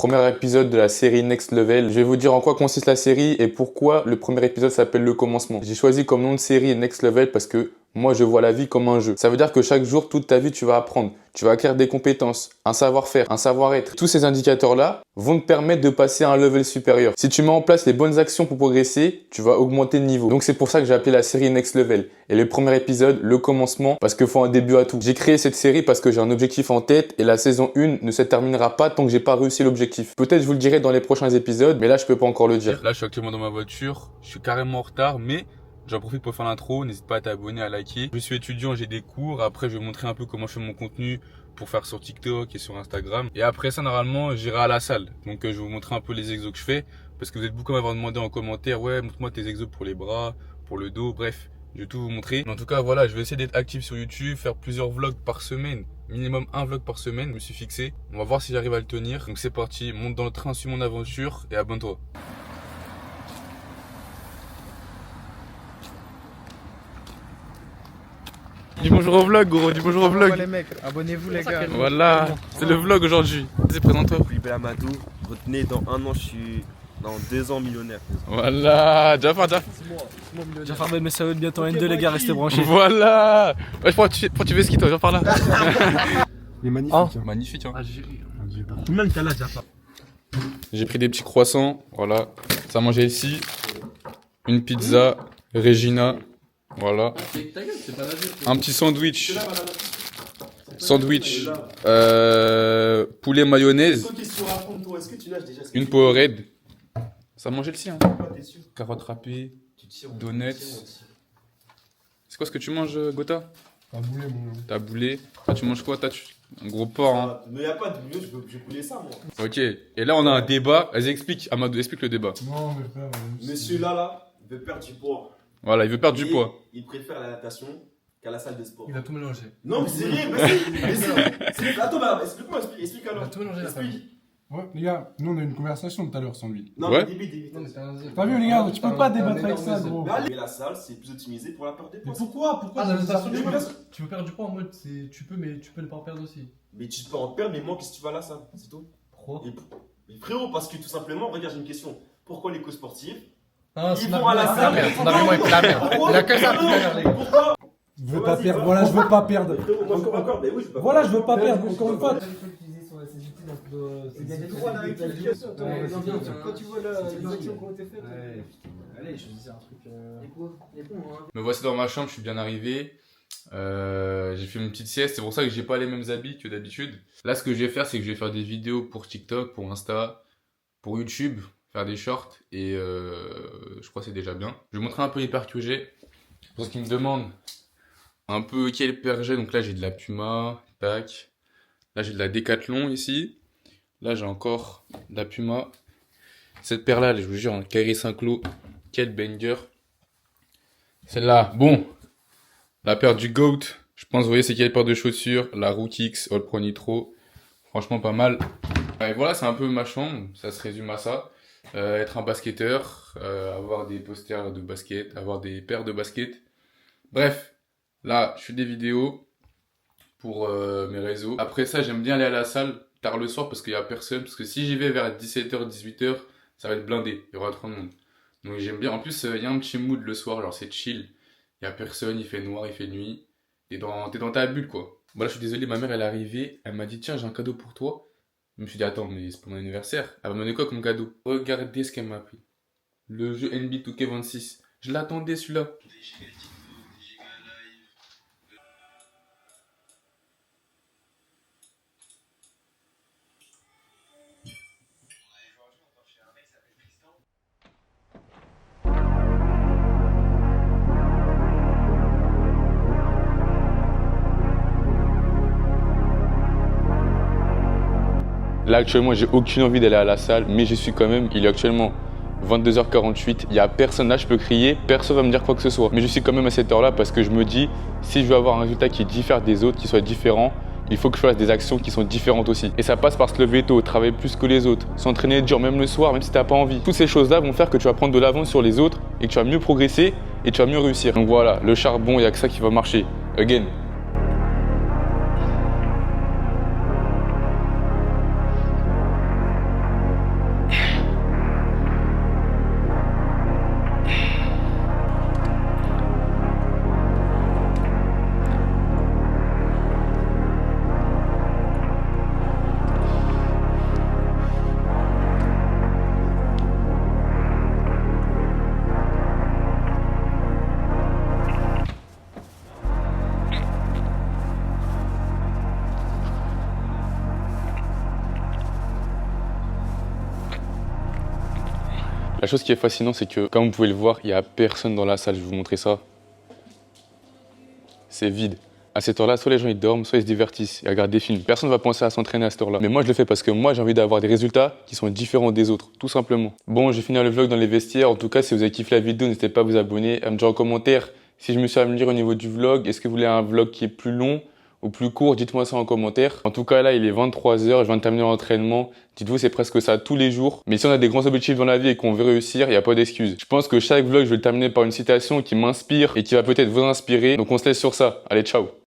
Premier épisode de la série Next Level. Je vais vous dire en quoi consiste la série et pourquoi le premier épisode s'appelle Le Commencement. J'ai choisi comme nom de série Next Level parce que moi, je vois la vie comme un jeu. Ça veut dire que chaque jour, toute ta vie, tu vas apprendre. Tu vas acquérir des compétences, un savoir-faire, un savoir-être. Tous ces indicateurs-là vont te permettre de passer à un level supérieur. Si tu mets en place les bonnes actions pour progresser, tu vas augmenter de niveau. Donc c'est pour ça que j'ai appelé la série Next Level. Et le premier épisode, Le Commencement, parce qu'il faut un début à tout. J'ai créé cette série parce que j'ai un objectif en tête et la saison 1 ne se terminera pas tant que j'ai pas réussi l'objectif. Peut-être je vous le dirai dans les prochains épisodes, mais là je peux pas encore le dire. Là je suis actuellement dans ma voiture, je suis carrément en retard, mais j'en profite pour faire l'intro, n'hésite pas à t'abonner, à liker. Je suis étudiant, j'ai des cours, après je vais montrer un peu comment je fais mon contenu pour faire sur TikTok et sur Instagram. Et après ça, normalement, j'irai à la salle. Donc je vais vous montrer un peu les exos que je fais, parce que vous êtes beaucoup à m'avoir demandé en commentaire, ouais, montre-moi tes exos pour les bras, pour le dos, bref, je vais tout vous montrer. Mais en tout cas, voilà, je vais essayer d'être actif sur YouTube, faire plusieurs vlogs par semaine, minimum un vlog par semaine, je me suis fixé. On va voir si j'arrive à le tenir. Donc c'est parti, monte dans le train, suis mon aventure et abonne-toi. Dis bonjour au vlog, gros, dis bonjour au vlog. Les mecs, abonnez-vous les gars. Voilà, c'est le vlog aujourd'hui. Vas-y, présente-toi. Philippe Amadou, retenez, dans un an, dans 2 ans millionnaire. Voilà, Jafar. Jafar Ben Messaoud bientôt N2 les gars, restez branchés. Voilà. Ouais, pourquoi tu fais ski toi, Jafar là? Il est magnifique. Oh, magnifique hein. Combien de là Jafar? J'ai pris des petits croissants, voilà. Ça à manger ici. Une pizza, Regina. Voilà. Un petit sandwich. Poulet mayonnaise. Une Powerade. Ça a mangé le sien. Carottes râpées. Donuts. C'est quoi ce que tu manges, Gotha? T'as boulé. Toi, tu manges quoi? Un gros porc, hein. Mais y'a pas de bouillon, je voulais ça, moi. Ok. Et là, on a un débat. Vas-y, explique. Amadou, explique le débat. Non, mais frère. Monsieur là, il veut perdre du poids. Voilà, il veut perdre du poids. Il préfère la natation qu'à la salle de sport. Il a tout mélangé. Non, mais c'est rien, mais attends, explique-moi, explique alors. Il a tout mélangé, explique. Ouais, les gars, nous on a eu une conversation tout à l'heure sans lui. Non, Ouais. mais débite. T'as vu les gars, tu peux pas débattre avec ça, gros. Mais la salle, c'est plus optimisé pour la perte de poids. Mais pourquoi Ah, la natation, Mais tu veux perdre du poids en mode tu peux, mais tu peux ne pas en perdre aussi. Mais tu peux en perdre, mais moi, qu'est-ce que tu vas à la salle? C'est tout. Pourquoi? Mais frérot, parce que tout simplement, regarde, j'ai une question. Pourquoi les co-sportifs Ah, ils vont à la salle? Son argument est la merde. Il a que ça tout à l'heure, les gars. Pourquoi? Je veux pas perdre, voilà, je veux pas perdre. Frérot, moi, je veux encore, mais oui, je veux pas. Voilà, je veux pas perdre, encore une fois. Quand tu vois les actions qui ont été faites. Allez, je disais un truc. Me voici dans ma chambre, je suis bien arrivé. J'ai fait une petite sieste, c'est pour ça que j'ai pas les mêmes habits que d'habitude. Là, ce que je vais faire, c'est que je vais faire des vidéos pour TikTok, pour Insta, pour YouTube, faire des shorts et je crois que c'est déjà bien. Je vais montrer un peu les paires que j'ai. Pour ceux qui me demandent un peu quelle paire j'ai, donc là j'ai de la Puma, tac. Là j'ai de la Decathlon ici. Là j'ai encore de la Puma. Cette paire là, je vous jure, un Kyrie Saint-Cloud, quel banger. Celle-là, bon. La paire du GOAT, je pense, vous voyez, c'est quelle paire de chaussures. La Rookix All Pro Nitro. Franchement, pas mal. Et voilà, c'est un peu ma chambre. Ça se résume à ça. Être un basketteur, avoir des posters de basket, avoir des paires de basket. Bref, là, je fais des vidéos pour mes réseaux. Après ça, j'aime bien aller à la salle tard le soir parce qu'il n'y a personne. Parce que si j'y vais vers 17h, 18h, ça va être blindé. Il y aura trop de monde. Donc j'aime bien. En plus, il y a un petit mood le soir. Genre, c'est chill. Il y a personne, il fait noir, il fait nuit. T'es dans ta bulle, quoi. Bon, là, je suis désolé, ma mère, elle est arrivée. Elle m'a dit, tiens, j'ai un cadeau pour toi. Je me suis dit, attends, mais c'est pour mon anniversaire. Elle m'a donné quoi comme cadeau? Regardez ce qu'elle m'a pris. Le jeu NBA 2K26. Je l'attendais, celui-là. Là actuellement j'ai aucune envie d'aller à la salle, mais j'y suis quand même. Il est actuellement 22h48, il n'y a personne là, je peux crier, personne va me dire quoi que ce soit. Mais je suis quand même à cette heure là parce que je me dis, si je veux avoir un résultat qui diffère des autres, qui soit différent, il faut que je fasse des actions qui sont différentes aussi. Et ça passe par se lever tôt, travailler plus que les autres, s'entraîner dur même le soir, même si t'as pas envie. Toutes ces choses là vont faire que tu vas prendre de l'avance sur les autres et que tu vas mieux progresser et tu vas mieux réussir. Donc voilà, le charbon, il n'y a que ça qui va marcher. Again. La chose qui est fascinante, c'est que, comme vous pouvez le voir, il n'y a personne dans la salle. Je vais vous montrer ça. C'est vide. À cette heure-là, soit les gens ils dorment, soit ils se divertissent et regardent des films. Personne ne va penser à s'entraîner à cette heure-là. Mais moi, je le fais parce que moi, j'ai envie d'avoir des résultats qui sont différents des autres, tout simplement. Bon, je vais finir le vlog dans les vestiaires. En tout cas, si vous avez kiffé la vidéo, n'hésitez pas à vous abonner, à me dire en commentaire si je me suis amélioré au niveau du vlog. Est-ce que vous voulez un vlog qui est plus long ou plus court? Dites-moi ça en commentaire. En tout cas, là, il est 23 h, je viens de terminer l'entraînement. Dites-vous, c'est presque ça tous les jours. Mais si on a des grands objectifs dans la vie et qu'on veut réussir, il n'y a pas d'excuse. Je pense que chaque vlog, je vais le terminer par une citation qui m'inspire et qui va peut-être vous inspirer. Donc on se laisse sur ça. Allez, ciao!